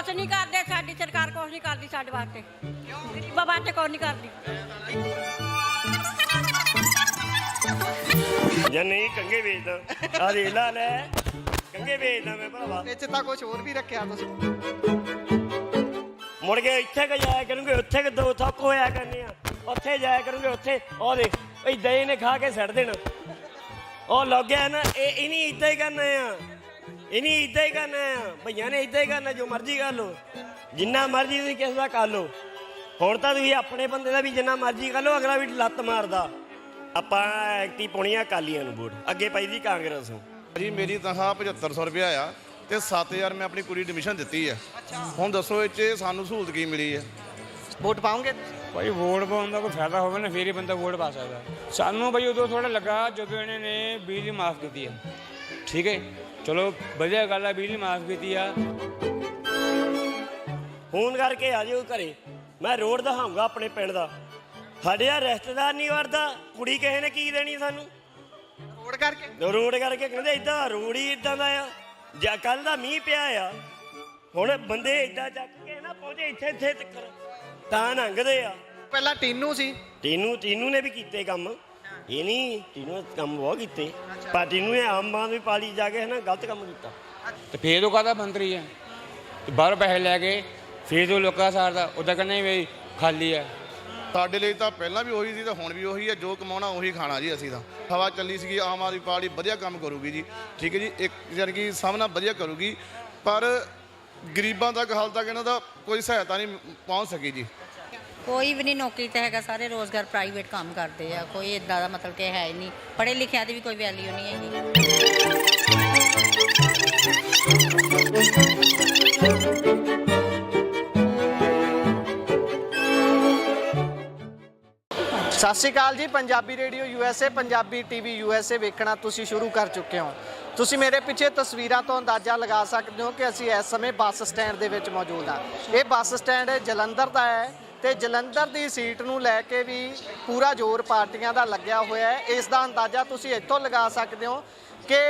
ਕੁਛ ਨਹੀਂ ਕਰਦੇ, ਸਾਡੀ ਸਰਕਾਰ ਕੁਛ ਨਹੀਂ ਕਰਦੀ ਸਾਡੇ ਵਾਸਤੇ, ਗਰੀਬਾਂ ਵਾਸਤੇ ਕੁਛ ਨਹੀਂ ਕਰਦੀ। ਜਾਂ ਨਹੀਂ ਕੰਗੇ ਵੇਚਦਾ, ਆ ਦੇਖ ਲਾ ਲੈ ਕੰਗੇ ਵੇਚਦਾ ਮੈਂ ਭਰਾਵਾ। ਵਿੱਚ ਤਾਂ ਕੁਝ ਹੋਰ ਵੀ ਰੱਖਿਆ ਤੁਸੀਂ। ਮੁੜ ਕੇ ਇੱਥੇ ਕਿ ਜਾਇਆ ਕਰੂੰਗੇ, ਉੱਥੇ ਕਿ ਦੋ ਥੱਕ ਹੋਇਆ ਕਰਨੇ ਆ, ਉੱਥੇ ਜਾਇਆ ਕਰੂੰਗੇ, ਉੱਥੇ ਉਹ ਦੇਖ ਏਦਾਂ ਹੀ ਨੇ ਖਾ ਕੇ ਛੱਡ ਦੇਣਾ। ਉਹ ਲੱਗ ਗਿਆ ਨਾ, ਇਹ ਨਹੀਂ ਏਦਾਂ ਹੀ ਕਰਨਾ ਆ, ਇਹ ਨਹੀਂ ਏਦਾਂ ਹੀ ਕਰਨਾ ਆ, ਭਈਆਂ ਨੇ ਏਦਾਂ ਹੀ ਕਰਨਾ, ਜੋ ਮਰਜ਼ੀ ਕਰ ਲਓ, ਜਿੰਨਾ ਮਰਜ਼ੀ ਤੁਸੀਂ ਕਿਸੇ ਦਾ ਕਰ ਲਓ। ਹੁਣ ਤਾਂ ਤੁਸੀਂ ਆਪਣੇ ਬੰਦੇ ਦਾ ਵੀ ਜਿੰਨਾ ਮਰਜ਼ੀ ਕਰ ਲਓ, ਅਗਲਾ ਵੀ ਲੱਤ ਮਾਰਦਾ। ਆਪਾਂ ਐਕਟੀ ਪਾਉਣੀ ਆ ਅਕਾਲੀਆਂ ਨੂੰ ਵੋਟ, ਅੱਗੇ ਪਾਈ ਦੀ ਕਾਂਗਰਸ ਨੂੰ। ਜੀ ਮੇਰੀ ਤਨਖਾਹ 7500 ਰੁਪਇਆ ਆ ਤੇ 7000 ਮੈਂ ਆਪਣੀ ਕੁੜੀ ਐਡਮਿਸ਼ਨ ਦਿੱਤੀ ਆ। ਹੁਣ ਦੱਸੋ ਇਹ 'ਚ ਸਾਨੂੰ ਸਹੂਲਤ ਕੀ ਮਿਲੀ ਆ? ਵੋਟ ਪਾਉਂਗੇ? ਭਾਈ ਵੋਟ ਪਾਉਣ ਦਾ ਕੋਈ ਫਾਇਦਾ ਹੋਵੇ ਨਾ, ਫੇਰ ਹੀ ਬੰਦਾ ਵੋਟ ਪਾ ਸਕਦਾ। ਸਾਨੂੰ ਭਾਈ ਉਦੋਂ ਥੋੜਾ ਲੱਗਾ ਜਦੋਂ ਇਹਨਾਂ ਨੇ ਬਿਜਲੀ ਮਾਫ ਕੀਤੀ ਆ। ਠੀਕ ਹੈ, ਚਲੋ ਵਧੀਆ ਗੱਲ ਆ, ਬਿਜਲੀ ਮਾਫ ਕੀਤੀ ਆ। ਫੋਨ ਕਰਕੇ ਆ ਜਾਓ ਘਰੇ, ਮੈਂ ਰੋਡ ਦਿਖਾਊਂਗਾ ਆਪਣੇ ਪਿੰਡ ਦਾ। ਸਾਡੇ ਆ ਰਿਸ਼ਤੇਦਾਰ ਨਹੀਂ ਵੜਦਾ, ਕੁੜੀ ਕਿਸੇ ਨੇ ਕੀ ਦੇਣੀ ਸਾਨੂੰ? ਰੋਡ ਕਰਕੇ? ਰੋਡ ਕਰਕੇ ਕਹਿੰਦੇ ਏਦਾਂ ਰੋਡ ਹੀ ਏਦਾਂ ਦਾ ਆ। ਜਾਂ ਕੱਲ ਦਾ ਮੀਂਹ ਪਿਆ ਆ, ਹੁਣ ਬੰਦੇ ਏਦਾਂ ਚੱਕ ਕੇ ਨਾ ਪਹੁੰਚੇ ਇੱਥੇ ਤੱਕ ਤਾਂ ਲੰਘਦੇ ਆ। ਪਹਿਲਾਂ ਟੀਨੂ ਸੀ, ਟੀਨੂ ਨੇ ਵੀ ਕੀਤੇ ਕੰਮ, ਇਹ ਨਹੀਂ ਟੀਨੂ ਕੰਮ ਬਹੁਤ ਕੀਤੇ, ਪਰ ਟੀਨੂ ਨੇ ਆਮ ਆਦਮੀ ਪਾਰਟੀ ਜਾ ਕੇ ਨਾ ਗਲਤ ਕੰਮ ਕੀਤਾ। ਤੇ ਫੇਰ ਉਹ ਕਾਹਦਾ ਮੰਤਰੀ ਆ? ਬਾਹਰ ਪੈਸੇ ਲੈ ਕੇ ਫੇਰ ਉਹ ਲੋਕਾਂ ਸਾਰਦਾ, ਉਹਦਾ ਕਹਿੰਦੇ ਵੀ ਖਾਲੀ ਆ। ਸਾਡੇ ਲਈ ਤਾਂ ਪਹਿਲਾਂ ਵੀ ਉਹੀ ਸੀ ਤੇ ਹੁਣ ਵੀ ਉਹੀ ਹੈ, ਜੋ ਕਮਾਉਣਾ ਉਹੀ ਖਾਣਾ ਜੀ। ਅਸੀਂ ਤਾਂ ਹਵਾ ਚੱਲੀ ਸੀਗੀ, ਆਮ ਆਦਮੀ ਪਾਰਟੀ ਵਧੀਆ ਕੰਮ ਕਰੂਗੀ ਜੀ। ਠੀਕ ਹੈ ਜੀ, ਇੱਕ ਯਾਨੀ ਕਿ ਸਭ ਨਾਲ ਵਧੀਆ ਕਰੂਗੀ, ਪਰ ਗਰੀਬਾਂ ਤੱਕ ਹਾਲ ਤੱਕ ਇਹਨਾਂ ਦਾ ਕੋਈ ਸਹਾਇਤਾ ਨਹੀਂ ਪਹੁੰਚ ਸਕੀ ਜੀ। ਕੋਈ ਵੀ ਨਹੀਂ ਨੌਕਰੀ ਤੇ ਹੈਗਾ, ਸਾਰੇ ਰੋਜ਼ਗਾਰ ਪ੍ਰਾਈਵੇਟ ਕੰਮ ਕਰਦੇ ਆ। ਕੋਈ ਇਦਾਂ ਦਾ ਮਤਲਬ ਕਿ ਹੈ ਹੀ ਨਹੀਂ, ਪੜ੍ਹੇ ਲਿਖਿਆਂ ਦੀ ਵੀ ਕੋਈ ਵੈਲਿਊ ਨਹੀਂ ਹੈਗੀ। ਸਤਿ ਸ਼੍ਰੀ ਅਕਾਲ ਜੀ। Punjabi radio USA, Punjabi TV USA ਵੇਖਣਾ ਤੁਸੀਂ ਸ਼ੁਰੂ ਕਰ ਚੁੱਕੇ ਹੋ। ਤੁਸੀਂ ਮੇਰੇ ਪਿੱਛੇ ਤਸਵੀਰਾਂ ਤੋਂ ਅੰਦਾਜ਼ਾ ਲਗਾ ਸਕਦੇ ਹੋ ਕਿ ਅਸੀਂ ਇਸ ਸਮੇਂ ਬੱਸ ਸਟੈਂਡ ਦੇ ਵਿੱਚ ਮੌਜੂਦ ਹਾਂ। ਇਹ ਬੱਸ ਸਟੈਂਡ ਜਲੰਧਰ ਦਾ ਹੈ ਤੇ ਜਲੰਧਰ ਦੀ ਸੀਟ ਨੂੰ ਲੈ ਕੇ ਵੀ ਪੂਰਾ ਜ਼ੋਰ ਪਾਰਟੀਆਂ ਦਾ ਲੱਗਿਆ ਹੋਇਆ ਹੈ। ਇਸ ਦਾ ਅੰਦਾਜ਼ਾ ਤੁਸੀਂ ਇੱਥੋਂ ਲਗਾ ਸਕਦੇ ਹੋ ਕਿ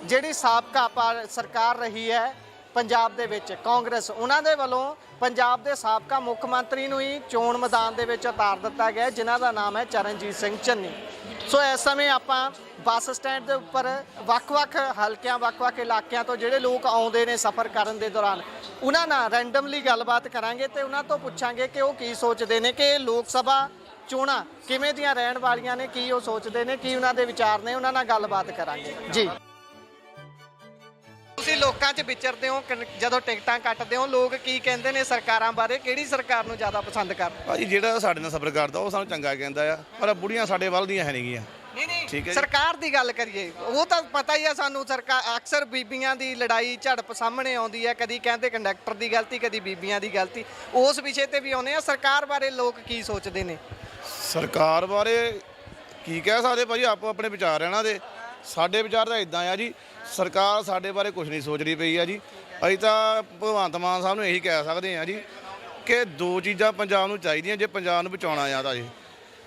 ਜਿਹੜੀ ਸਾਬਕਾ ਸਰਕਾਰ ਰਹੀ ਹੈ ਪੰਜਾਬ ਦੇ ਵਿੱਚ ਕਾਂਗਰਸ, ਉਹਨਾਂ ਦੇ ਵੱਲੋਂ ਪੰਜਾਬ ਦੇ ਸਾਬਕਾ ਮੁੱਖ ਮੰਤਰੀ ਨੂੰ ਹੀ ਚੋਣ ਮੈਦਾਨ ਦੇ ਵਿੱਚ ਉਤਾਰ ਦਿੱਤਾ ਗਿਆ, ਜਿਨ੍ਹਾਂ ਦਾ ਨਾਮ ਹੈ ਚਰਨਜੀਤ ਸਿੰਘ ਚੰਨੀ। ਸੋ ਇਸ ਸਮੇਂ ਆਪਾਂ ਬੱਸ ਸਟੈਂਡ ਦੇ ਉੱਪਰ ਵੱਖ-ਵੱਖ ਹਲਕਿਆਂ, ਵੱਖ-ਵੱਖ ਇਲਾਕਿਆਂ ਤੋਂ ਜਿਹੜੇ ਲੋਕ ਆਉਂਦੇ ਨੇ ਸਫ਼ਰ ਕਰਨ ਦੇ ਦੌਰਾਨ, ਉਹਨਾਂ ਨਾਲ ਰੈਂਡਮਲੀ ਗੱਲਬਾਤ ਕਰਾਂਗੇ ਤੇ ਉਹਨਾਂ ਤੋਂ ਪੁੱਛਾਂਗੇ ਕਿ ਉਹ ਕੀ ਸੋਚਦੇ ਨੇ ਕਿ ਲੋਕ ਸਭਾ ਚੋਣਾਂ ਕਿਵੇਂ ਦੀਆਂ ਰਹਿਣ ਵਾਲੀਆਂ ਨੇ, ਕੀ ਉਹ ਸੋਚਦੇ ਨੇ, ਕੀ ਉਹਨਾਂ ਦੇ ਵਿਚਾਰ ਨੇ, ਉਹਨਾਂ ਨਾਲ ਗੱਲਬਾਤ ਕਰਾਂਗੇ ਜੀ। ਤੁਸੀਂ ਲੋਕਾਂ 'ਚ ਵਿਚਰਦੇ ਹੋ, ਜਦੋਂ ਟਿਕਟਾਂ ਕੱਟਦੇ ਹੋ, ਲੋਕ ਕੀ ਕਹਿੰਦੇ ਨੇ ਸਰਕਾਰਾਂ ਬਾਰੇ? ਕਿਹੜੀ ਸਰਕਾਰ ਨੂੰ ਜ਼ਿਆਦਾ ਪਸੰਦ ਕਰਦੇ? ਭਾਜੀ ਜਿਹੜਾ ਸਾਡੇ ਨਾਲ ਸਫ਼ਰ ਕਰਦਾ ਉਹ ਸਾਨੂੰ ਚੰਗਾ ਕਹਿੰਦਾ ਆ, ਪਰ ਬੁੜੀਆਂ ਸਾਡੇ ਵੱਲ ਦੀਆਂ ਹੈ ਨਹੀਂ ਗੀਆਂ। ਨਹੀਂ, ਸਰਕਾਰ ਦੀ ਗੱਲ ਕਰੀਏ, ਉਹ ਤਾਂ ਪਤਾ ਹੀ ਆ ਸਾਨੂੰ। ਸਰਕਾਰ ਅਕਸਰ ਬੀਬੀਆਂ ਦੀ ਲੜਾਈ ਝੜਪ ਸਾਹਮਣੇ ਆਉਂਦੀ ਹੈ, ਕਦੀ ਕਹਿੰਦੇ ਕੰਡਕਟਰ ਦੀ ਗਲਤੀ, ਕਦੀ ਬੀਬੀਆਂ ਦੀ ਗਲਤੀ। ਉਸ ਵਿਸ਼ੇ ਤੇ ਵੀ ਆਉਂਦੇ ਆ। ਸਰਕਾਰ ਬਾਰੇ ਲੋਕ ਕੀ ਸੋਚਦੇ ਨੇ? ਸਰਕਾਰ ਬਾਰੇ ਕੀ ਕਹਿ ਸਕਦੇ ਭਾਜੀ, ਆਪੋ ਆਪਣੇ ਵਿਚਾਰ ਇਹਨਾਂ ਦੇ। ਸਾਡੇ ਵਿਚਾਰ ਤਾਂ ਇਦਾਂ ਆ ਜੀ, ਸਰਕਾਰ ਸਾਡੇ ਬਾਰੇ ਕੁਝ ਨਹੀਂ ਸੋਚ ਰਹੀ ਪਈ ਆ ਜੀ। ਅਸੀਂ ਤਾਂ ਭਗਵੰਤ ਮਾਨ ਸਾਹਿਬ ਨੂੰ ਇਹੀ ਕਹਿ ਸਕਦੇ ਆ ਜੀ ਕਿ ਦੋ ਚੀਜ਼ਾਂ ਪੰਜਾਬ ਨੂੰ ਚਾਹੀਦੀਆਂ ਜੇ ਪੰਜਾਬ ਨੂੰ ਬਚਾਉਣਾ ਆ ਤਾਂ ਜੀ।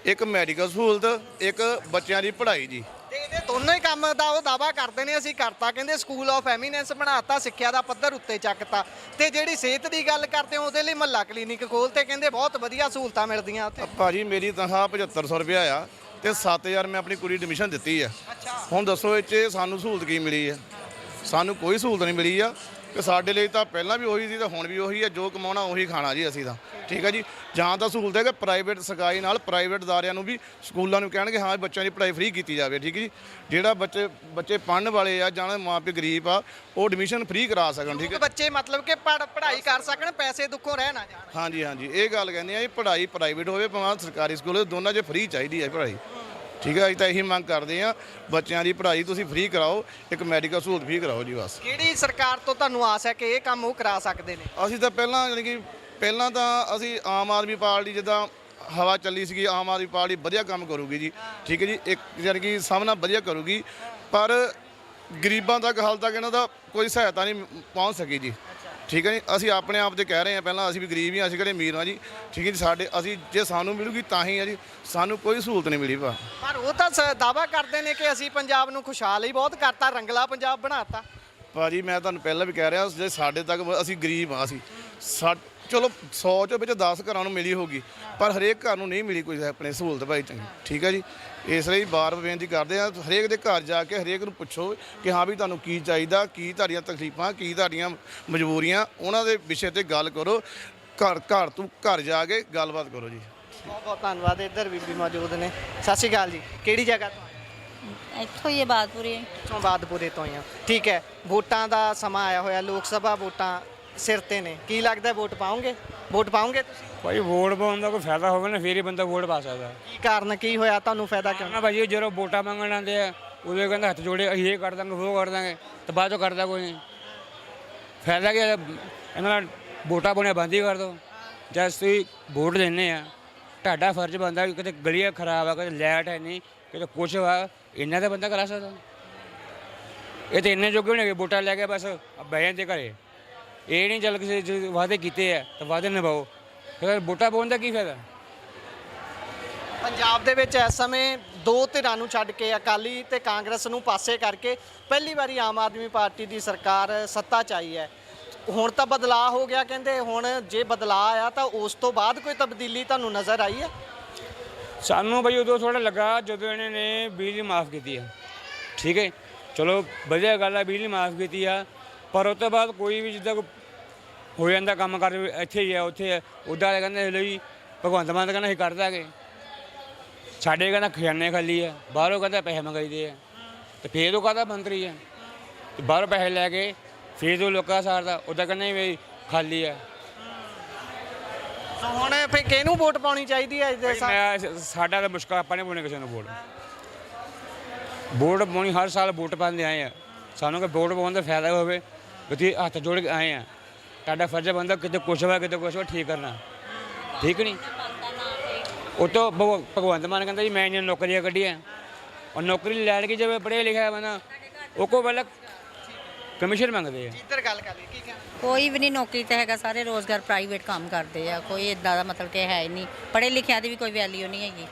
ਇੱਕ ਮੈਡੀਕਲ ਸਹੂਲਤ, ਇੱਕ ਬੱਚਿਆਂ ਦੀ ਪੜ੍ਹਾਈ ਜੀ। ਤੇ ਇਹਦੇ ਦੋਨੋਂ ਹੀ ਕੰਮ ਦਾ ਉਹ ਦਾਅਵਾ ਕਰਦੇ ਨੇ ਅਸੀਂ ਕਰਤਾ, ਕਹਿੰਦੇ ਸਕੂਲ ਆਫ ਐਮੀਨੈਂਸ ਬਣਾਤਾ, ਸਿੱਖਿਆ ਦਾ ਪੱਧਰ ਉੱਤੇ ਚੱਕਤਾ। ਤੇ ਜਿਹੜੀ ਸਿਹਤ ਦੀ ਗੱਲ ਕਰਦੇ ਹੋ, ਉਹਦੇ ਲਈ ਮਹੱਲਾ ਕਲੀਨਿਕ ਖੋਲ੍ਹਤੇ, ਕਹਿੰਦੇ ਬਹੁਤ ਵਧੀਆ ਸਹੂਲਤਾਂ ਮਿਲਦੀਆਂ ਉੱਥੇ। ਭਾਜੀ ਮੇਰੀ ਤਨਖਾਹ 7500 ਰੁਪਇਆ ਆ ਤੇ 7000 ਮੈਂ ਆਪਣੀ ਕੁੜੀ ਐਡਮਿਸ਼ਨ ਦਿੱਤੀ ਆ। ਹੁਣ ਦੱਸੋ ਇਹ 'ਚ ਸਾਨੂੰ ਸਹੂਲਤ ਕੀ ਮਿਲੀ ਆ? ਸਾਨੂੰ ਕੋਈ ਸਹੂਲਤ ਨਹੀਂ ਮਿਲੀ ਆ। ਕਿ ਸਾਡੇ ਲਈ ਤਾਂ ਪਹਿਲਾਂ ਵੀ ਉਹੀ ਸੀ ਤੇ ਹੁਣ ਵੀ ਉਹੀ ਹੈ, ਜੋ ਕਮਾਉਣਾ ਉਹੀ ਖਾਣਾ ਜੀ। ਅਸੀਂ ਤਾਂ ਠੀਕ ਹੈ ਜੀ। ਜਾਂ ਤਾਂ ਸਹੂਲਤ ਹੈ ਕਿ ਪ੍ਰਾਈਵੇਟ ਸਰਕਾਰੀ ਨਾਲ ਪ੍ਰਾਈਵੇਟ ਅਦਾਰਿਆਂ ਨੂੰ ਵੀ ਸਕੂਲਾਂ ਨੂੰ ਕਹਿਣਗੇ ਹਾਂ ਬੱਚਿਆਂ ਦੀ ਪੜ੍ਹਾਈ ਫ੍ਰੀ ਕੀਤੀ ਜਾਵੇ। ਠੀਕ ਹੈ ਜੀ। ਜਿਹੜਾ ਬੱਚੇ ਪੜ੍ਹਨ ਵਾਲੇ ਆ ਜਾਂ ਮਾਂ ਪਿਓ ਗਰੀਬ ਆ, ਉਹ ਐਡਮਿਸ਼ਨ ਫ੍ਰੀ ਕਰਾ ਸਕਣ। ਠੀਕ ਹੈ, ਬੱਚੇ ਮਤਲਬ ਕਿ ਪੜ੍ਹਾਈ ਕਰ ਸਕਣ, ਪੈਸੇ ਦੁੱਖੋਂ ਰਹਿ ਨਾ ਜਾਣ। ਹਾਂਜੀ ਹਾਂਜੀ, ਇਹ ਗੱਲ ਕਹਿੰਦੇ ਆ ਜੀ। ਪੜ੍ਹਾਈ ਪ੍ਰਾਈਵੇਟ ਹੋਵੇ ਭਾਵੇਂ ਸਰਕਾਰੀ ਸਕੂਲ ਹੋਵੇ, ਦੋਨਾਂ 'ਚ ਫ੍ਰੀ ਚਾਹੀਦੀ ਹੈ ਪੜ੍ਹਾਈ। ਠੀਕ ਹੈ, ਅਸੀਂ ਤਾਂ ਇਹੀ ਮੰਗ ਕਰਦੇ ਹਾਂ, ਬੱਚਿਆਂ ਦੀ ਪੜ੍ਹਾਈ ਤੁਸੀਂ ਫ੍ਰੀ ਕਰਾਓ, ਇੱਕ ਮੈਡੀਕਲ ਸਹੂਲਤ ਫ੍ਰੀ ਕਰਾਓ ਜੀ ਬਸ। ਕਿਹੜੀ ਸਰਕਾਰ ਤੋਂ ਤੁਹਾਨੂੰ ਆਸ ਹੈ ਕਿ ਇਹ ਕੰਮ ਉਹ ਕਰਾ ਸਕਦੇ ਨੇ? ਅਸੀਂ ਤਾਂ ਪਹਿਲਾਂ ਯਾਨੀ ਕਿ ਪਹਿਲਾਂ ਤਾਂ ਅਸੀਂ ਆਮ ਆਦਮੀ ਪਾਰਟੀ ਜਿੱਦਾਂ ਹਵਾ ਚੱਲੀ ਸੀਗੀ, ਆਮ ਆਦਮੀ ਪਾਰਟੀ ਵਧੀਆ ਕੰਮ ਕਰੂਗੀ ਜੀ। ਠੀਕ ਹੈ ਜੀ, ਇੱਕ ਯਾਨੀ ਕਿ ਸਭ ਨਾਲ ਵਧੀਆ ਕਰੂਗੀ, ਪਰ ਗਰੀਬਾਂ ਤੱਕ ਹਾਲ ਤੱਕ ਇਹਨਾਂ ਦਾ ਕੋਈ ਸਹਾਇਤਾ ਨਹੀਂ ਪਹੁੰਚ ਸਕੀ ਜੀ। ਠੀਕ ਹੈ ਜੀ। ਅਸੀਂ ਆਪਣੇ ਆਪ 'ਤੇ ਕਹਿ ਰਹੇ ਹਾਂ, ਪਹਿਲਾਂ ਅਸੀਂ ਵੀ ਗਰੀਬ ਹੀ ਹਾਂ, ਅਸੀਂ ਕਿਹੜੇ ਅਮੀਰ ਹਾਂ ਜੀ। ਠੀਕ ਹੈ ਜੀ। ਅਸੀਂ ਜੇ ਸਾਨੂੰ ਮਿਲੂਗੀ ਤਾਂ ਹੀ ਹੈ ਜੀ, ਸਾਨੂੰ ਕੋਈ ਸਹੂਲਤ ਨਹੀਂ ਮਿਲੀ। ਪਰ ਉਹ ਤਾਂ ਦਾਅਵਾ ਕਰਦੇ ਨੇ ਕਿ ਅਸੀਂ ਪੰਜਾਬ ਨੂੰ ਖੁਸ਼ਹਾਲ ਹੀ ਬਹੁਤ ਕਰਤਾ, ਰੰਗਲਾ ਪੰਜਾਬ ਬਣਾਤਾ। ਭਾਜੀ ਮੈਂ ਤੁਹਾਨੂੰ ਪਹਿਲਾਂ ਵੀ ਕਹਿ ਰਿਹਾ, ਜੇ ਸਾਡੇ ਤੱਕ ਅਸੀਂ ਗਰੀਬ ਹਾਂ, ਚਲੋ 100 ਚੋਂ ਵਿੱਚ 10 ਘਰਾਂ ਨੂੰ ਮਿਲੀ ਹੋਗੀ, ਪਰ ਹਰੇਕ ਘਰ ਨੂੰ ਨਹੀਂ ਮਿਲੀ ਕੋਈ ਆਪਣੇ ਸਹੂਲਤ ਭਾਈ ਚੰਗੀ। ਠੀਕ ਹੈ ਜੀ, ਇਸ ਲਈ ਬਾਰ ਬੇਨਤੀ ਕਰਦੇ ਆ, ਹਰੇਕ ਦੇ ਘਰ ਜਾ ਕੇ ਹਰੇਕ ਨੂੰ ਪੁੱਛੋ ਕਿ ਹਾਂ ਵੀ ਤੁਹਾਨੂੰ ਕੀ ਚਾਹੀਦਾ, ਕੀ ਤੁਹਾਡੀਆਂ ਤਕਲੀਫਾਂ, ਕੀ ਤੁਹਾਡੀਆਂ ਮਜਬੂਰੀਆਂ, ਉਹਨਾਂ ਦੇ ਵਿਸ਼ੇ ਤੇ ਗੱਲ ਕਰੋ। ਘਰ ਤੋਂ ਘਰ ਜਾ ਕੇ ਗੱਲਬਾਤ ਕਰੋ ਜੀ। ਬਹੁਤ ਬਹੁਤ ਧੰਨਵਾਦ। ਇੱਧਰ ਬੀਬੀ ਮੌਜੂਦ ਨੇ। ਸਤਿ ਸ਼੍ਰੀ ਅਕਾਲ ਜੀ। ਕਿਹੜੀ ਜਗ੍ਹਾ ਤੋਂ? ਇੱਥੋਂ ਹੀ ਹੈ ਬਾਦਪੁਰੀ। ਇੱਥੋਂ ਬਾਦਪੁਰੇ ਤੋਂ ਹੀ ਆ। ਠੀਕ ਹੈ, ਵੋਟਾਂ ਦਾ ਸਮਾਂ ਆਇਆ ਹੋਇਆ, ਲੋਕ ਸਭਾ ਵੋਟਾਂ ਸਿਰ ਤੇ ਨੇ। ਕੀ ਲੱਗਦਾ ਵੋਟ ਪਾਓਗੇ? ਵੋਟ ਪਾਓਗੇ ਤੁਸੀਂ? ਭਾਈ ਵੋਟ ਪਾਉਣ ਦਾ ਕੋਈ ਫਾਇਦਾ ਹੋਵੇ ਨਾ ਫੇਰ ਹੀ ਬੰਦਾ ਵੋਟ ਪਾ ਸਕਦਾ। ਕੀ ਕਾਰਨ ਕੀ ਹੋਇਆ ਤੁਹਾਨੂੰ ਫਾਇਦਾ ਕਿਉਂ? ਨਾ ਭਾਜੀ ਜਦੋਂ ਵੋਟਾਂ ਮੰਗਣ ਆਉਂਦੇ ਆ ਉਦੋਂ ਕਹਿੰਦਾ ਹੱਥ ਜੋੜੇ ਅਸੀਂ ਇਹ ਕਰ ਦਾਂਗੇ ਉਹ ਕਰ ਦਾਂਗੇ, ਤੇ ਬਾਅਦ ਚੋਂ ਕਰਦਾ ਕੋਈ ਨਹੀਂ। ਫਾਇਦਾ ਕੀ ਇਹਨਾਂ ਨਾਲ ਵੋਟਾਂ ਪਾਉਣੀਆਂ ਬੰਦ ਹੀ ਕਰ ਦਿਓ। ਜਦ ਤੁਸੀਂ ਵੋਟ ਲੈਂਦੇ ਆ ਤੁਹਾਡਾ ਫਰਜ਼ ਬਣਦਾ, ਕਿਤੇ ਗਲੀਆਂ ਖਰਾਬ ਆ, ਕਿਤੇ ਲਾਈਟ ਹੈ ਨਹੀਂ, ਕਿਤੇ ਕੁਛ ਵਾ, ਇੰਨਾ ਤਾਂ ਬੰਦਾ ਕਰਾ ਸਕਦਾ। ਇਹ ਤਾਂ ਇੰਨੇ ਜੋਗੇ ਨਹੀਂ ਹੈਗੇ ਵੋਟਾਂ ਲੈ ਕੇ ਬਸ ਬਹਿ ਜਾਂਦੇ ਘਰੇ। ਇਹ ਨਹੀਂ ਚੱਲ ਕਿਸੇ ਵਾਅਦੇ ਕੀਤੇ ਆ ਤਾਂ ਵਾਅਦੇ ਨਿਭਾਓ, ਫਿਰ ਵੋਟਾਂ ਪਾਉਣ ਦਾ ਕੀ ਫਾਇਦਾ। ਪੰਜਾਬ ਦੇ ਵਿੱਚ ਇਸ ਸਮੇਂ ਦੋ ਧਿਰਾਂ ਨੂੰ ਛੱਡ ਕੇ ਅਕਾਲੀ ਤੇ ਕਾਂਗਰਸ ਨੂੰ ਪਾਸੇ ਕਰਕੇ ਪਹਿਲੀ ਵਾਰੀ ਆਮ ਆਦਮੀ ਪਾਰਟੀ ਦੀ ਸਰਕਾਰ ਸੱਤਾ 'ਚ ਆਈ ਹੈ। ਹੁਣ ਤਾਂ ਬਦਲਾਅ ਹੋ ਗਿਆ ਕਹਿੰਦੇ। ਹੁਣ ਜੇ ਬਦਲਾਅ ਆਇਆ ਤਾਂ ਉਸ ਤੋਂ ਬਾਅਦ ਕੋਈ ਤਬਦੀਲੀ ਤੁਹਾਨੂੰ ਨਜ਼ਰ ਆਈ ਹੈ? ਸਾਨੂੰ ਬਈ ਉਦੋਂ ਥੋੜਾ ਲੱਗਾ ਜਦੋਂ ਇਹਨਾਂ ਨੇ ਬਿਜਲੀ ਮਾਫ ਕੀਤੀ ਆ। ਠੀਕ ਹੈ, ਚਲੋ ਵਧੀਆ ਗੱਲ ਆ ਬਿਜਲੀ ਮਾਫ ਕੀਤੀ ਆ, ਪਰ ਉਸ ਤੋਂ ਬਾਅਦ ਕੋਈ ਵੀ ਜਿੱਦਾਂ ਹੋ ਜਾਂਦਾ ਕੰਮ ਕਰ ਇੱਥੇ ਹੀ ਆ ਉੱਥੇ ਆ ਉੱਦਾਂ ਵਾਲੇ ਕਹਿੰਦੇ ਲਈ ਭਗਵੰਤ ਮਾਨ ਕਹਿੰਦਾ ਅਸੀਂ ਕਰ ਦਾਂਗੇ, ਸਾਡੇ ਕਹਿੰਦਾ ਖਜ਼ਾਨੇ ਖਾਲੀ ਆ, ਬਾਹਰੋਂ ਕਹਿੰਦਾ ਪੈਸੇ ਮੰਗਾਈਦੇ ਆ, ਤੇ ਫੇਰ ਉਹ ਕਹਿੰਦਾ ਮੰਤਰੀ ਆ, ਤੇ ਬਾਹਰੋਂ ਪੈਸੇ ਲੈ ਕੇ ਫੇਰ ਉਹ ਲੋਕਾਂ ਸਾਰਦਾ, ਉੱਦਾਂ ਕਹਿੰਦਾ ਵੀ ਖਾਲੀ ਆ। ਸੋ ਹੁਣ ਫਿਰ ਕਿਹਨੂੰ ਵੋਟ ਪਾਉਣੀ ਚਾਹੀਦੀ ਹੈ? ਸਾਡਾ ਤਾਂ ਮੁਸ਼ਕਲ, ਆਪਾਂ ਨਹੀਂ ਪਾਉਣੀ ਕਿਸੇ ਨੂੰ ਵੋਟ। ਵੋਟ ਪਾਉਣੀ ਹਰ ਸਾਲ ਵੋਟ ਪਾਉਂਦੇ ਆਏ ਆ, ਸਾਨੂੰ ਕਿ ਵੋਟ ਪਾਉਣ ਦਾ ਫਾਇਦਾ ਹੋਵੇ। ਤੁਸੀਂ ਹੱਥ ਜੋੜ ਕੇ ਆਏ ਆ, ਤੁਹਾਡਾ ਫਰਜ਼ ਬਣਦਾ ਕਿਤੇ ਕੁਛ ਵਾ ਕਿਤੇ ਕੁਛ ਵਾ ਠੀਕ ਕਰਨਾ, ਠੀਕ ਨਹੀਂ। ਉਹ ਤੋਂ ਭਗਵੰਤ ਮਾਨ ਕਹਿੰਦਾ ਜੀ ਮੈਂ ਇੰਨੀਆਂ ਨੌਕਰੀਆਂ ਕੱਢੀਆਂ, ਔਰ ਨੌਕਰੀ ਲੈਣ ਕੇ ਜਿਵੇਂ ਪੜ੍ਹਿਆ ਲਿਖਿਆ ਬੰਦਾ ਉਹ ਕੋਲ ਪਹਿਲਾਂ ਕਮਿਸ਼ਨ ਮੰਗਦੇ ਆ। ਇੱਧਰ ਗੱਲ ਕਰ ਲਈ। ਕੀ ਕਹਿਣਾ? ਕੋਈ ਵੀ ਨਹੀਂ ਨੌਕਰੀ ਤੇ ਹੈਗਾ, ਸਾਰੇ ਰੋਜ਼ਗਾਰ ਪ੍ਰਾਈਵੇਟ ਕੰਮ ਕਰਦੇ ਆ। ਕੋਈ ਇਦਾਂ ਦਾ ਮਤਲਬ ਕਿ ਹੈ ਹੀ ਨਹੀਂ, ਪੜ੍ਹੇ ਲਿਖਿਆਂ ਦੀ ਵੀ ਕੋਈ ਵੈਲਿਊ ਨਹੀਂ ਹੈਗੀ।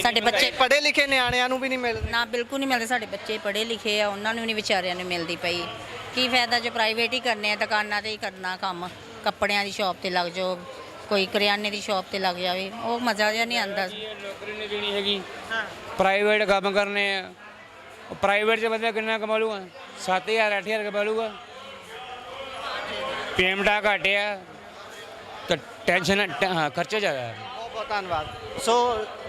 ਸਾਡੇ ਬੱਚੇ ਪੜ੍ਹੇ ਲਿਖੇ ਨਿਆਣਿਆਂ ਨੂੰ ਵੀ ਨਹੀਂ ਮਿਲਦੇ। ਨਾ ਬਿਲਕੁਲ ਨਹੀਂ ਮਿਲਦੇ। ਸਾਡੇ ਬੱਚੇ ਪੜ੍ਹੇ ਲਿਖੇ ਆ, ਉਹਨਾਂ ਨੂੰ ਵੀ ਨਹੀਂ ਵਿਚਾਰਿਆਂ ਨੂੰ ਮਿਲਦੀ ਪਈ। ਕੀ ਫਾਇਦਾ ਜੋ ਪ੍ਰਾਈਵੇਟ ਹੀ ਕਰਨੇ ਆ, ਦੁਕਾਨਾਂ ਤੇ ਹੀ ਕਰਨਾ ਕੰਮ, ਕੱਪੜਿਆਂ ਦੀ ਸ਼ਾਪ ਤੇ ਲੱਗ ਜਾਓ, ਕੋਈ ਕਰਿਆਨੇ ਦੀ ਸ਼ਾਪ ਤੇ ਲੱਗ ਜਾਵੇ, ਉਹ ਮਜ਼ਾ ਜਿਹਾ ਨਹੀਂ ਆਉਂਦਾ। ਨੌਕਰੀ ਨਹੀਂ ਦੇਣੀ ਹੈਗੀ, ਪ੍ਰਾਈਵੇਟ ਕੰਮ ਕਰਨੇ ਆ। ਪ੍ਰਾਈਵੇਟ 'ਚ ਬੰਦਾ ਕਿੰਨਾ ਕਮਾ ਲੂਗਾ? 7,000 8,000 ਕਮਾ ਲੂਗਾ। ਪੇਮੈਂਟਾਂ ਘੱਟ ਆ ਤਾਂ ਟੈਨਸ਼ਨ ਖਰਚਾ ਜ਼ਿਆਦਾ ਹੈ। ਬਹੁਤ ਬਹੁਤ ਧੰਨਵਾਦ। ਸੋ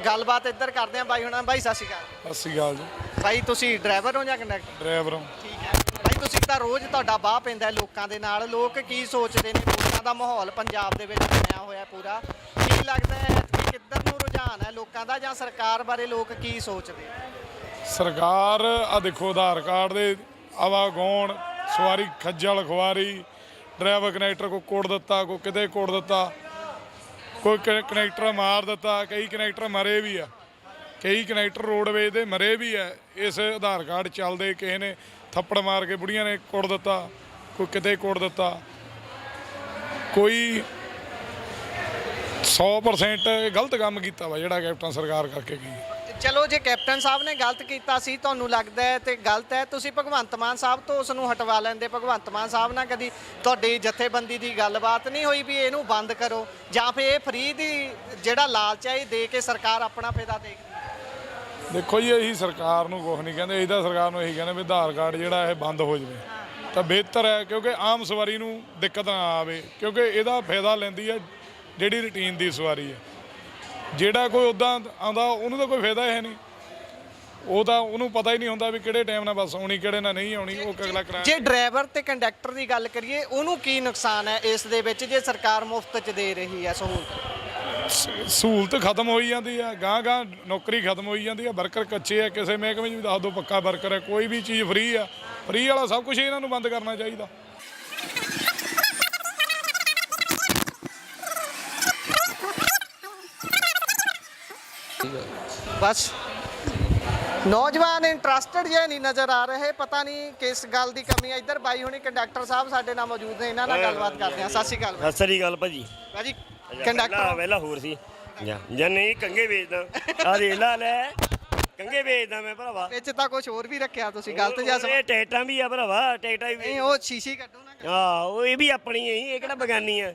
ਗੱਲਬਾਤ ਇੱਧਰ ਕਰਦੇ ਹਾਂ ਬਾਈ ਹੁਣਾਂ। ਬਾਈ ਸਤਿ ਸ਼੍ਰੀ ਅਕਾਲ। ਸਤਿ ਸ਼੍ਰੀ ਅਕਾਲ ਜੀ। ਬਾਈ ਤੁਸੀਂ ਡਰਾਈਵਰ ਹੋ ਜਾਂ ਕੰਡਕਟਰ? ਡਰਾਈਵਰ ਹਾਂ। ਠੀਕ ਹੈ ਬਾਈ, ਤੁਸੀਂ ਤਾਂ ਰੋਜ਼ ਤੁਹਾਡਾ ਬਾਹ ਪੈਂਦਾ ਹੈ ਲੋਕਾਂ ਦੇ ਨਾਲ। ਲੋਕ ਕੀ ਸੋਚਦੇ ਨੇ? ਵੋਟਾਂ ਦਾ ਮਾਹੌਲ ਪੰਜਾਬ ਦੇ ਵਿੱਚ ਬਣਿਆ ਹੋਇਆ ਪੂਰਾ। ਕੀ ਲੱਗਦਾ ਹੈ ਕਿ ਕਿੱਧਰ ਨੂੰ ਰੁਝਾਨ ਹੈ ਲੋਕਾਂ ਦਾ, ਜਾਂ ਸਰਕਾਰ ਬਾਰੇ ਲੋਕ ਕੀ ਸੋਚਦੇ? ਸਰਕਾਰ ਆ ਦੇਖੋ, ਆਧਾਰ ਕਾਰਡ ਦੇ ਆਵਾਗੌਣ, ਸਵਾਰੀ ਖੱਜਲ ਖੁਆਰੀ, ਡਰਾਈਵਰ ਕਨੈਕਟਰ ਕੋ ਕੋਡ ਦਿੱਤਾ, ਕੋ ਕਿਤੇ ਕੋਡ ਦਿੱਤਾ, ਕੋਈ ਕਨੈਕਟਰ ਮਾਰ ਦਿੱਤਾ, ਕਈ ਕਨੈਕਟਰ ਮਰੇ ਵੀ ਆ, ਕਈ ਕਨੈਕਟਰ ਰੋਡਵੇਜ਼ ਦੇ ਮਰੇ ਵੀ ਆ ਇਸ ਆਧਾਰ ਕਾਰਡ ਚੱਲਦੇ। ਕਿਸੇ ਨੇ ਥੱਪੜ ਮਾਰ ਕੇ ਬੁੜੀਆਂ ਨੇ ਕੋਡ ਦਿੱਤਾ, ਕੋਈ ਕਿਤੇ ਕੋਡ ਦਿੱਤਾ। ਕੋਈ 100% ਗਲਤ ਕੰਮ ਕੀਤਾ ਵਾ ਜਿਹੜਾ ਕੈਪਟਨ ਸਰਕਾਰ ਕਰਕੇ ਗਈ। ਚਲੋ ਜੇ ਕੈਪਟਨ ਸਾਹਿਬ ਨੇ ਗਲਤ ਕੀਤਾ ਸੀ ਤੁਹਾਨੂੰ ਲੱਗਦਾ ਹੈ ਤੇ ਗਲਤ ਹੈ, ਤੁਸੀਂ ਭਗਵੰਤ ਮਾਨ ਸਾਹਿਬ ਤੋਂ ਉਸ ਨੂੰ ਹਟਵਾ ਲੈਂਦੇ। ਭਗਵੰਤ ਮਾਨ ਸਾਹਿਬ ਨਾਲ ਕਦੀ ਤੁਹਾਡੀ ਜਥੇਬੰਦੀ ਦੀ ਗੱਲਬਾਤ ਨਹੀਂ ਹੋਈ ਵੀ ਇਹਨੂੰ ਬੰਦ ਕਰੋ, ਜਾਂ ਫਿਰ ਇਹ ਫ੍ਰੀ ਦੀ ਜਿਹੜਾ ਲਾਲਚ ਹੈ ਇਹ ਦੇ ਕੇ ਸਰਕਾਰ ਆਪਣਾ ਫਾਇਦਾ ਦੇਖਦੀ? ਦੇਖੋ ਜੀ, ਅਸੀਂ ਸਰਕਾਰ ਨੂੰ ਕੁਛ ਨਹੀਂ ਕਹਿੰਦੇ, ਅਸੀਂ ਤਾਂ ਸਰਕਾਰ ਨੂੰ ਇਹੀ ਕਹਿੰਦੇ ਵੀ ਆਧਾਰ ਕਾਰਡ ਜਿਹੜਾ ਇਹ ਬੰਦ ਹੋ ਜਾਵੇ ਤਾਂ ਬਿਹਤਰ ਹੈ, ਕਿਉਂਕਿ ਆਮ ਸਵਾਰੀ ਨੂੰ ਦਿੱਕਤ ਨਾ ਆਵੇ। ਕਿਉਂਕਿ ਇਹਦਾ ਫਾਇਦਾ ਲੈਂਦੀ ਹੈ ਜਿਹੜੀ ਰੂਟੀਨ ਦੀ ਸਵਾਰੀ ਹੈ। ਜਿਹੜਾ ਕੋਈ ਉੱਦਾਂ ਆਉਂਦਾ ਉਹਨੂੰ ਤਾਂ ਕੋਈ ਫਾਇਦਾ ਹੈ ਨਹੀਂ, ਉਹ ਤਾਂ ਉਹਨੂੰ ਪਤਾ ਹੀ ਨਹੀਂ ਹੁੰਦਾ ਵੀ ਕਿਹੜੇ ਟਾਈਮ ਨਾਲ ਬੱਸ ਆਉਣੀ, ਕਿਹੜੇ ਨਾਲ ਨਹੀਂ ਆਉਣੀ, ਉਹ ਅਗਲਾ ਕਿਰਾਇਆ। ਜੇ ਡਰਾਈਵਰ ਤੇ ਕੰਡਕਟਰ ਦੀ ਗੱਲ ਕਰੀਏ, ਉਹਨੂੰ ਕੀ ਨੁਕਸਾਨ ਹੈ ਇਸ ਦੇ ਵਿੱਚ ਜੇ ਸਰਕਾਰ ਮੁਫਤ 'ਚ ਦੇ ਰਹੀ ਹੈ ਸਹੂਲਤ? ਸਹੂਲਤ ਖਤਮ ਹੋਈ ਜਾਂਦੀ ਆ, ਗਾਂ ਗਾਂ ਨੌਕਰੀ ਖਤਮ ਹੋਈ ਜਾਂਦੀ ਆ। ਵਰਕਰ ਕੱਚੇ ਆ, ਕਿਸੇ ਮਹਿਕਮੇ 'ਚ ਵੀ ਦੱਸ ਦਿਓ ਪੱਕਾ ਵਰਕਰ ਹੈ। ਕੋਈ ਵੀ ਚੀਜ਼ ਫ੍ਰੀ ਆ, ਫ੍ਰੀ ਵਾਲਾ ਸਭ ਕੁਝ ਇਹਨਾਂ ਨੂੰ ਬੰਦ ਕਰਨਾ ਚਾਹੀਦਾ। ਬਸ ਨੌਜਵਾਨ ਇੰਟਰਸਟਡ ਜੇ ਨਹੀਂ ਨਜ਼ਰ ਆ ਰਹੇ, ਪਤਾ ਨਹੀਂ ਕਿਸ ਗੱਲ ਦੀ ਕਮੀ ਹੈ। ਇੱਧਰ ਬਾਈ ਹੁਣੀ ਕੰਡਕਟਰ ਸਾਹਿਬ ਸਾਡੇ ਨਾਲ ਮੌਜੂਦ ਨੇ, ਇਹਨਾਂ ਨਾਲ ਗੱਲਬਾਤ ਕਰਦੇ ਹਾਂ। ਸਤਿ ਸ਼੍ਰੀ ਅਕਾਲ। ਸਤਿ ਸ੍ਰੀ ਅਕਾਲ ਭਾਜੀ। ਭਾਜੀ ਕੰਡਕਟਰ ਪਹਿਲਾਂ ਹੋਰ ਸੀ ਜਾਂ ਨਹੀਂ ਕੰਗੇ ਵੇਚਦਾ, ਆ ਦੇਖ ਲੈ ਕੰਗੇ ਵੇਚਦਾ ਮੈਂ ਭਰਾਵਾ। ਵਿੱਚ ਤਾਂ ਕੁਝ ਹੋਰ ਵੀ ਰੱਖਿਆ ਤੁਸੀਂ, ਗਲਤ ਜਿਹਾ ਇਹ ਟਿਕਟਾਂ ਵੀ ਆ ਭਰਾਵਾ, ਟਿਕਟਾਂ ਵੀ ਨਹੀਂ, ਉਹ ਸ਼ੀਸ਼ੀ ਕੱਢੋ ਨਾ। ਉਹ ਇਹ ਵੀ ਆਪਣੀ ਹੈ ਇਹ ਕਿਹੜਾ ਬਗਾਨੀ ਆ।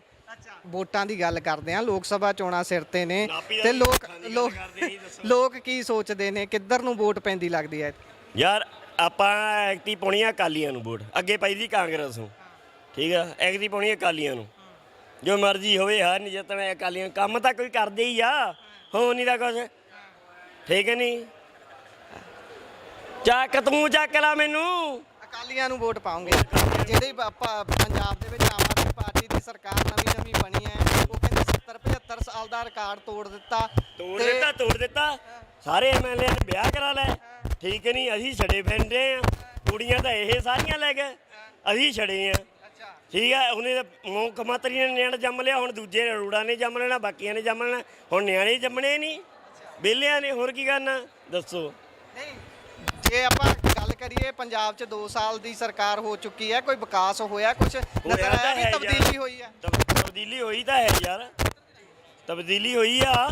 ਵੋਟਾਂ ਦੀ ਗੱਲ ਕਰਦੇ ਆ, ਲੋਕ ਸਭਾ ਚੋਣਾਂ ਸਿਰ ਤੇ ਨੇ ਨਾਪੀ ਦਾ ਤੇ ਵੀ ਲੋਕ ਖਾਂਦੀ ਗੱਲ ਲੋਕ ਕਰਦੇ ਸੀ, ਦੱਸੋ। ਲੋਕ ਕੀ ਸੋਚਦੇ ਨੇ, ਕਿੱਧਰ ਨੂੰ ਵੋਟ ਪੈਂਦੀ ਲੱਗਦੀ ਹੈ? ਯਾਰ ਆਪਾਂ ਐਕਟੀ ਪਾਉਣੀ ਆ ਅਕਾਲੀਆਂ ਨੂੰ ਵੋਟ, ਅੱਗੇ ਪਾਈ ਦੀ ਕਾਂਗਰਸ ਨੂੰ, ਠੀਕ ਆ। ਐਕਟੀ ਪਾਉਣੀ ਅਕਾਲੀਆਂ ਨੂੰ, ਜੋ ਮਰਜ਼ੀ ਹੋਵੇ ਹਰ ਨਹੀਂ ਜਿੱਤਣਾ ਅਕਾਲੀਆਂ। ਕੰਮ ਤਾਂ ਕੋਈ ਕਰਦੇ ਹੀ ਆ, ਹੋ ਨਹੀਂ ਦਾ ਕੁਛ, ਠੀਕ ਹੈ ਨਹੀਂ। ਚੱਕ ਤੂੰ ਚੱਕ ਲਾ ਮੈਨੂੰ। ਅਕਾਲੀਆਂ ਨੂੰ ਵੋਟ ਪਾਉਂਗੇ। ਜਿਹੜੇ ਪੰਜਾਬ ਦੇ ਵਿੱਚ ਆਮ ਆਦਮੀ ਪਾਰਟੀ ਦੀ ਸਰਕਾਰ ਨਵੀਂ ਬਣੀ ਹੈ, ਉਹ ਕਹਿੰਦੇ 70-75 ਸਾਲ ਦਾ ਰਿਕਾਰਡ ਤੋੜ ਦਿੱਤਾ। ਤੋੜ ਦਿੱਤਾ ਸਾਰੇ ਐਮਐਲਏ ਨੇ ਵਿਆਹ ਕਰਾ ਲੈ, ਠੀਕ ਨਹੀਂ। ਅਸੀਂ ਛੜੇ ਫਿਰਦੇ ਆ, ਕੁੜੀਆਂ ਤਾਂ ਇਹ ਸਾਰੀਆਂ ਲੈ ਗਏ, ਅਸੀਂ ਛੜੇ ਆ, ਠੀਕ ਆ। ਉਹਨੇ ਤਾਂ ਮੁੱਖ ਮੰਤਰੀ ਨੇ ਨਿਆਣਾ ਜੰਮ ਲਿਆ, ਹੁਣ ਦੂਜੇ ਅਰੋੜਾ ਨੇ ਜੰਮ ਲੈਣਾ, ਬਾਕੀਆਂ ਨੇ ਜੰਮ ਲੈਣਾ। ਹੁਣ ਨਿਆਣੇ ਜੰਮਣੇ ਨਹੀਂ, ਵਿਹਲਿਆਂ ਨੇ, ਹੋਰ ਕੀ ਕਰਨਾ ਦੱਸੋ। ਨਹੀਂ, ਜੇ ਆਪਾਂ ਗੱਲ ਕਰੀਏ ਪੰਜਾਬ 'ਚ 2 ਸਾਲ ਦੀ ਸਰਕਾਰ ਹੋ ਚੁੱਕੀ ਹੈ, ਕੋਈ ਵਿਕਾਸ ਹੋਇਆ, ਕੁਝ ਨਜ਼ਰ ਆਇਆ ਕਿ ਤਬਦੀਲੀ ਹੋਈ ਹੈ? ਤਬਦੀਲੀ ਹੋਈ ਤਾਂ ਹੈ ਯਾਰ, ਤਬਦੀਲੀ ਹੋਈ ਆ।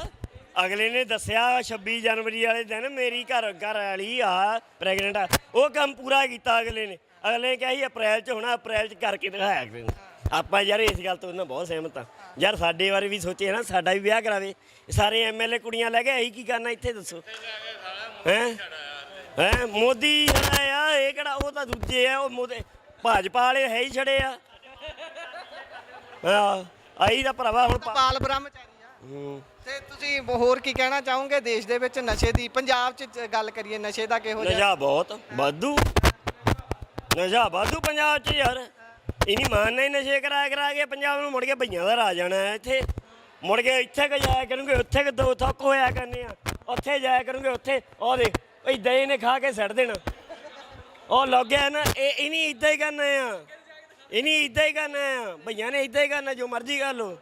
ਅਗਲੇ ਨੇ ਦੱਸਿਆ 26 ਜਨਵਰੀ ਵਾਲੇ ਦਿਨ ਮੇਰੀ ਘਰ ਵਾਲੀ ਆ ਪ੍ਰੈਗਨੈਂਟ ਆ, ਉਹ ਕੰਮ ਪੂਰਾ ਕੀਤਾ ਅਗਲੇ ਨੇ। ਅਗਲੇ ਨੇ ਕਿਹਾ ਸੀ ਅਪ੍ਰੈਲ 'ਚ ਹੋਣਾ, ਅਪ੍ਰੈਲ 'ਚ ਕਰਕੇ ਦਿਖਾਇਆ ਅਗਲੇ ਨੇ। ਆਪਾਂ ਯਾਰ ਇਸ ਗੱਲ ਤੋਂ ਉਹਨਾਂ ਬਹੁਤ ਸਹਿਮਤ ਆ ਯਾਰ। ਸਾਡੇ ਬਾਰੇ ਵੀ ਸੋਚੇ ਨਾ, ਸਾਡਾ ਵੀ ਵਿਆਹ ਕਰਾਵੇ। ਸਾਰੇ ਐਮਐਲਏ ਕੁੜੀਆਂ ਲੈ ਕੇ ਅਸੀਂ ਕੀ ਕਰਨਾ ਇੱਥੇ ਦੱਸੋ। ਹੈਂ ਮੋਦੀ ਜਿਹੜਾ ਆ ਇਹ ਕਿਹੜਾ, ਉਹ ਤਾਂ ਦੂਜੇ ਆ, ਉਹ ਮੋਦੀ ਭਾਜਪਾ ਵਾਲੇ ਹੈ ਹੀ ਛੜੇ ਆ। ਆਈ ਦਾ ਭਰਾਵਾ ਹੁਣ ਬਾਲ ਬ੍ਰਹਮਚਾਰੀ ਆ। ਤੇ ਤੁਸੀਂ ਹੋਰ ਕੀ ਕਹਿਣਾ ਚਾਹੋਗੇ ਦੇਸ਼ ਦੇ ਵਿੱਚ ਨਸ਼ੇ ਦੀ, ਪੰਜਾਬ 'ਚ ਗੱਲ ਕਰੀਏ ਨਸ਼ੇ ਦਾ ਕਿਹੋ ਜਿਹਾ? ਨਸ਼ਾ ਬਹੁਤ ਵਾਧੂ, ਨਸ਼ਾ ਵਾਧੂ ਪੰਜਾਬ 'ਚ ਯਾਰ। ਇਹ ਨਹੀਂ ਮਾਨਣਾ ਹੀ ਨਸ਼ੇ ਕਰਾ ਕੇ ਪੰਜਾਬ ਨੂੰ ਮੁੜ ਕੇ ਭਈਆਂ ਦਾ ਰਾਜ ਜਾਣਾ ਹੈ ਇੱਥੇ। ਮੁੜ ਕੇ ਇੱਥੇ ਕਿ ਜਾਇਆ ਕਰੂੰਗੇ, ਉੱਥੇ ਕਿ ਦੋ ਥੱਕ ਹੋਇਆ ਕਰਨੇ ਆ, ਉੱਥੇ ਜਾਇਆ ਕਰੂੰਗੇ ਉੱਥੇ ਉਹ ਦੇ ਇੱਦਾਂ ਇਹਨੇ ਖਾ ਕੇ ਛੱਡ ਦੇਣਾ। ਉਹ ਲੱਗ ਗਿਆ ਨਾ, ਇਹ ਨਹੀਂ ਇੱਦਾਂ ਹੀ ਕਰਨਾ ਆ, ਇਹ ਨਹੀਂ ਇੱਦਾਂ ਹੀ ਕਰਨਾ ਆ। ਭਈਆਂ ਨੇ ਇੱਦਾਂ ਹੀ ਕਰਨਾ, ਜੋ ਮਰਜ਼ੀ ਕਰ ਲਓ,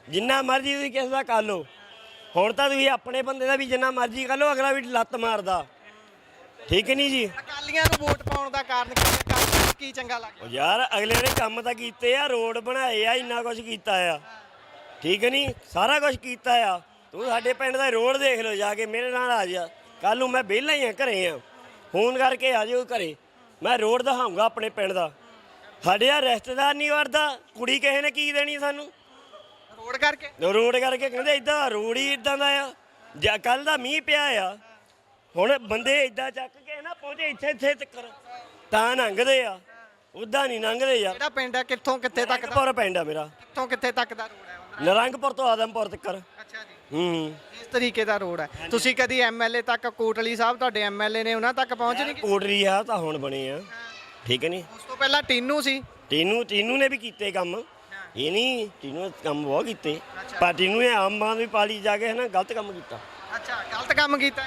ਜਿੰਨਾ ਮਰਜ਼ੀ ਤੁਸੀਂ ਕਿਸੇ ਦਾ ਕਰ ਲਓ। ਹੁਣ ਤਾਂ ਤੁਸੀਂ ਆਪਣੇ ਬੰਦੇ ਦਾ ਵੀ ਜਿੰਨਾ ਮਰਜ਼ੀ ਕਰ ਲਓ, ਅਗਲਾ ਵੀ ਲੱਤ ਮਾਰਦਾ, ਠੀਕ ਨਹੀਂ ਜੀ। ਅਕਾਲੀਆਂ ਨੂੰ ਵੋਟ ਪਾਉਣ ਦਾ ਕਾਰਨ ਕੀ ਚੰਗਾ ਲੱਗਦਾ? ਉਹ ਯਾਰ ਅਗਲੇ ਨੇ ਕੰਮ ਤਾਂ ਕੀਤੇ ਆ, ਰੋਡ ਬਣਾਏ ਆ, ਇੰਨਾ ਕੁਝ ਕੀਤਾ ਆ, ਠੀਕ ਨਹੀਂ। ਸਾਰਾ ਕੁਝ ਕੀਤਾ ਆ। ਤੂੰ ਸਾਡੇ ਪਿੰਡ ਦਾ ਰੋਡ ਦੇਖ ਲਓ ਜਾ ਕੇ, ਮੇਰੇ ਨਾਲ ਆ ਜਾ। ਕੱਲ ਨੂੰ ਮੈਂ ਵਿਹਲਾ ਹੀ ਆ, ਘਰੇ ਆ, ਫੋਨ ਕਰਕੇ ਆ ਜਾਓ ਘਰੇ, ਮੈਂ ਰੋਡ ਦਿਖਾਊਂਗਾ ਆਪਣੇ ਪਿੰਡ ਦਾ। ਸਾਡੇ ਆ ਰਿਸ਼ਤੇਦਾਰ ਨਹੀਂ ਵੜਦਾ, ਕੁੜੀ ਕਿਸੇ ਨੇ ਕੀ ਦੇਣੀ ਸਾਨੂੰ ਰੋਡ ਕਰਕੇ? ਕਹਿੰਦੇ ਇੱਦਾਂ ਰੋਡ ਹੀ ਇੱਦਾਂ ਦਾ ਆ। ਜਾਂ ਕੱਲ ਦਾ ਮੀਂਹ ਪਿਆ ਆ, ਹੁਣ ਬੰਦੇ ਇੱਦਾਂ ਚੱਕ ਕੇ ਨਾ ਪਹੁੰਚੇ ਇੱਥੇ ਤੱਕ ਤਾਂ ਲੰਘਦੇ ਆ, ਉੱਦਾਂ ਨਹੀਂ ਲੰਘਦੇ ਯਾਰ। ਕਿਹੜਾ ਪਿੰਡ ਹੈ, ਕਿੱਥੋਂ ਕਿੱਥੇ ਤੱਕ ਦਾ? ਨਰੰਗਪੁਰ ਪਿੰਡ ਆ ਮੇਰਾ। ਕਿੱਥੋਂ ਕਿੱਥੇ ਤੱਕ ਦਾ ਰੋਡ ਹੈ ਉਹਨਾਂ ਨਰੰਗਪੁਰ ਤੋਂ ਆਦਮਪੁਰ ਤੱਕ। ਅੱਛਾ ਜੀ, ਇਸ ਤਰੀਕੇ ਦਾ ਰੋਡ ਹੈ। ਤੁਸੀਂ ਕਦੀ ਐਮਐਲਏ ਤੱਕ, ਕੋਟਲੀ ਸਾਹਿਬ ਤੁਹਾਡੇ ਐਮਐਲਏ ਨੇ, ਉਹਨਾਂ ਤੱਕ ਪਹੁੰਚ ਨਹੀਂ? ਕੋਟਲੀ ਆ ਤਾਂ ਹੁਣ ਬਣੇ ਆ, ਠੀਕ ਨਹੀਂ। ਉਸ ਤੋਂ ਪਹਿਲਾਂ ਟੀਨੂ ਸੀ। ਟੀਨੂ ਨੇ ਵੀ ਕੀਤੇ ਕੰਮ, ਇਹ ਨਹੀਂ ਟੀਨੂ ਨੇ ਕੰਮ ਬਹੁਤ ਕੀਤੇ, ਪਰ ਟੀਨੂ ਨੇ ਆਮ ਆਦਮੀ ਪਾਰਟੀ ਜਾ ਕੇ ਹੈ ਨਾ ਗਲਤ ਕੰਮ ਕੀਤਾ। ਅੱਛਾ, ਗਲਤ ਕੰਮ ਕੀਤਾ।